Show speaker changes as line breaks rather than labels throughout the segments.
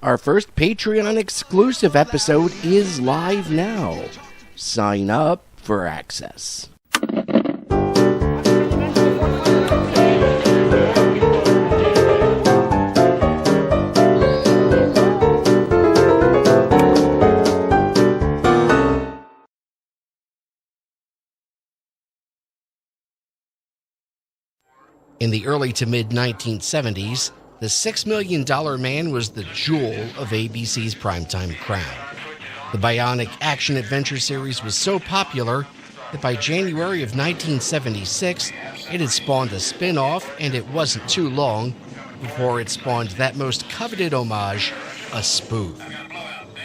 Our first Patreon exclusive episode is live now. Sign up for access. In the early to mid-1970s, the $6 Million Man was the jewel of ABC's primetime crown. The Bionic action-adventure series was so popular that by January of 1976, it had spawned a spin-off, and it wasn't too long before it spawned that most coveted homage, a spoof.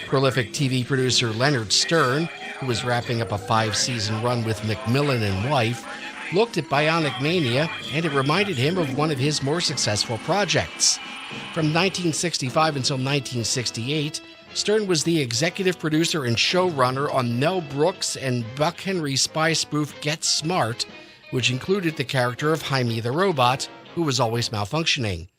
Prolific TV producer Leonard Stern, who was wrapping up a 5-season run with McMillan and Wife, looked at Bionic Mania, and it reminded him of one of his more successful projects. From 1965 until 1968, Stern was the executive producer and showrunner on Mel Brooks and Buck Henry's spy spoof Get Smart, which included the character of Jaime the Robot, who was always malfunctioning.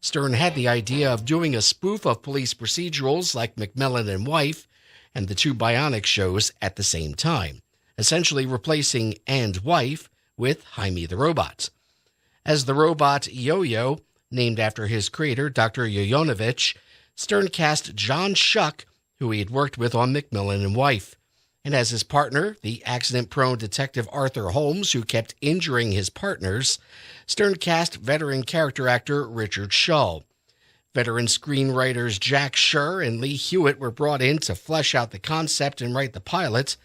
Stern had the idea of doing a spoof of police procedurals like McMillan and Wife and the two Bionic shows at the same time, essentially replacing And Wife with Jaime the Robot. As the robot Yo-Yo, named after his creator, Dr. Yoyonovich, Stern cast John Shuck, who he had worked with on McMillan and Wife. And as his partner, the accident-prone detective Arthur Holmes, who kept injuring his partners, Stern cast veteran character actor Richard Shull. Veteran screenwriters Jack Schur and Lee Hewitt were brought in to flesh out the concept and write the pilot,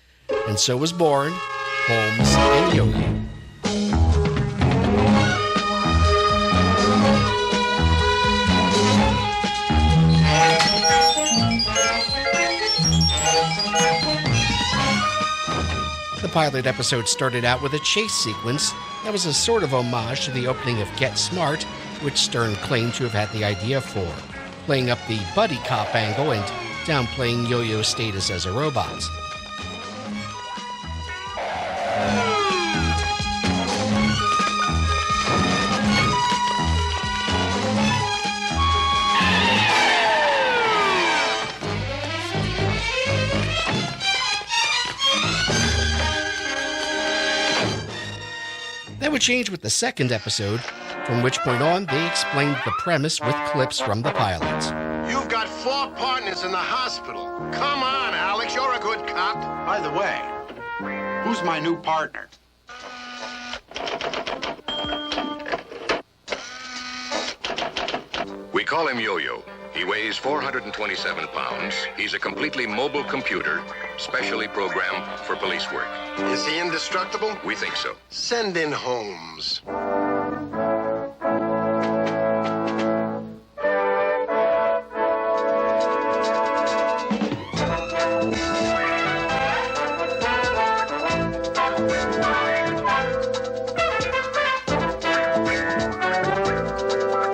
and so was born Holmes and Yoyo. The pilot episode started out with a chase sequence that was a sort of homage to the opening of Get Smart, which Stern claimed to have had the idea for, playing up the buddy cop angle and downplaying Yo-Yo's status as a robot. That would change with the second episode, from which point on they explained the premise with clips from the pilot.
You've got 4 partners in the hospital. Come on, Alex, you're a good cop.
By the way, who's my new partner?
We call him Yo-Yo. He weighs 427 pounds. He's a completely mobile computer, specially programmed for police work.
Is he indestructible?
We think so.
Send in Holmes.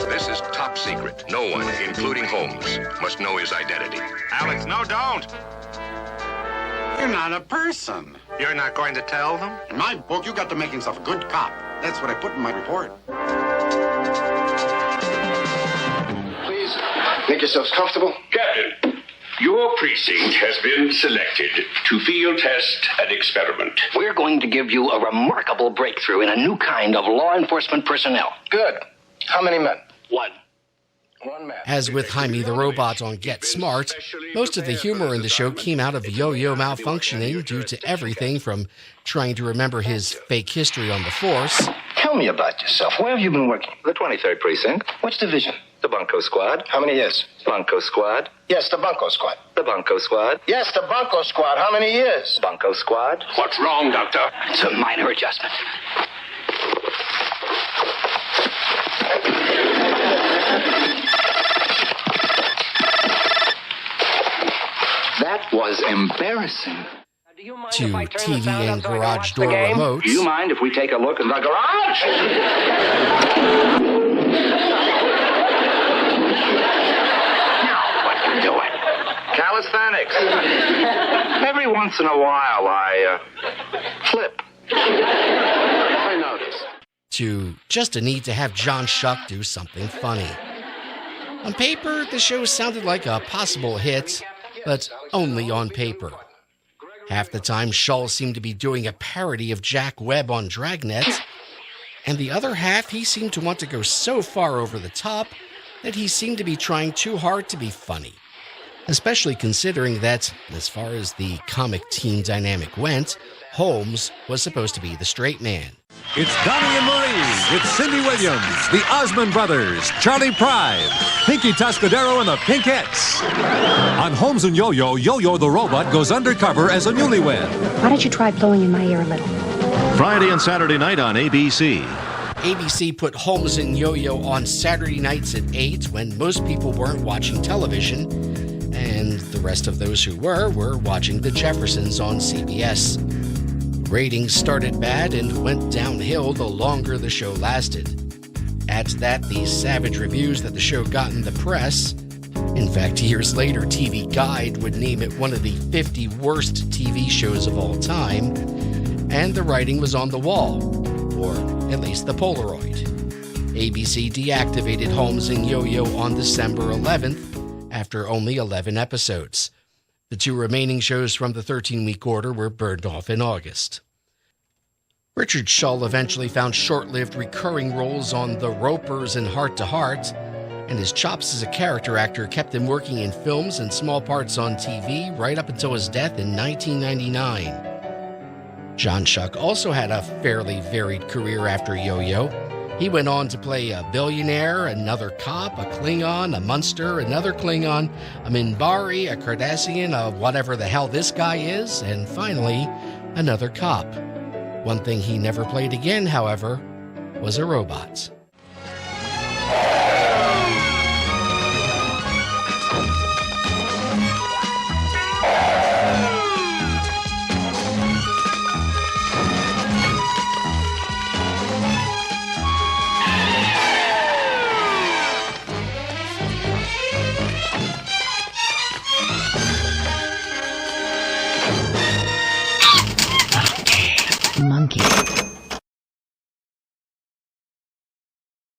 This is top secret. No one, including Holmes, must know his identity.
Alex, no, don't! You're not a person.
You're not going to tell them?
In my book, you got the makings of a good cop. That's what I put in my report.
Please, make yourselves comfortable.
Captain, your precinct has been selected to field test an experiment.
We're going to give you a remarkable breakthrough in a new kind of law enforcement personnel.
Good. How many men?
One.
One man.
As with Jaime the Robot on Get Smart, most of the humor in the show came out of Yo-Yo malfunctioning due to everything from trying to remember his fake history on the force.
Tell me about yourself. Where have you been working?
The 23rd Precinct.
Which division?
The Bunco Squad.
How many years?
Bunco Squad.
Yes, the Bunco Squad.
The Bunco Squad.
Yes, the Bunco Squad. How many years?
Bunco Squad.
What's wrong, Doctor?
It's a minor adjustment.
That was embarrassing.
To TV and garage door remotes.
Do you mind if we take a look in the garage?
Now, what you doing?
Calisthenics. Every once in a while, I flip.
I noticed.
To just a need to have John Shuck do something funny. On paper, the show sounded like a possible hit, but only on paper. Half the time, Shull seemed to be doing a parody of Jack Webb on Dragnet, and the other half, he seemed to want to go so far over the top that he seemed to be trying too hard to be funny. Especially considering that, as far as the comic team dynamic went, Holmes was supposed to be the straight man.
It's Donnie and Marie with Cindy Williams, the Osmond Brothers, Charlie Pride, Pinky Tuscadero, and the Pinkettes. On Holmes and Yoyo, Yo-Yo the robot goes undercover as a newlywed.
Why don't you try blowing in my ear a little?
Friday and Saturday night on ABC.
ABC put Holmes and Yo-Yo on Saturday nights at 8 when most people weren't watching television, and the rest of those who were watching The Jeffersons on CBS. Ratings started bad and went downhill the longer the show lasted. Add to that the savage reviews that the show got in the press. In fact, years later, TV Guide would name it one of the 50 worst TV shows of all time, and the writing was on the wall, or at least the Polaroid. ABC deactivated Holmes and Yo-Yo on December 11th after only 11 episodes. The 2 remaining shows from the 13-week order were burned off in August. Richard Shull eventually found short-lived recurring roles on The Ropers and Heart to Heart, and his chops as a character actor kept him working in films and small parts on TV right up until his death in 1999. John Schuck also had a fairly varied career after Yo-Yo. He went on to play a billionaire, another cop, a Klingon, a Munster, another Klingon, a Minbari, a Cardassian, a whatever the hell this guy is, and finally, another cop. One thing he never played again, however, was a robot.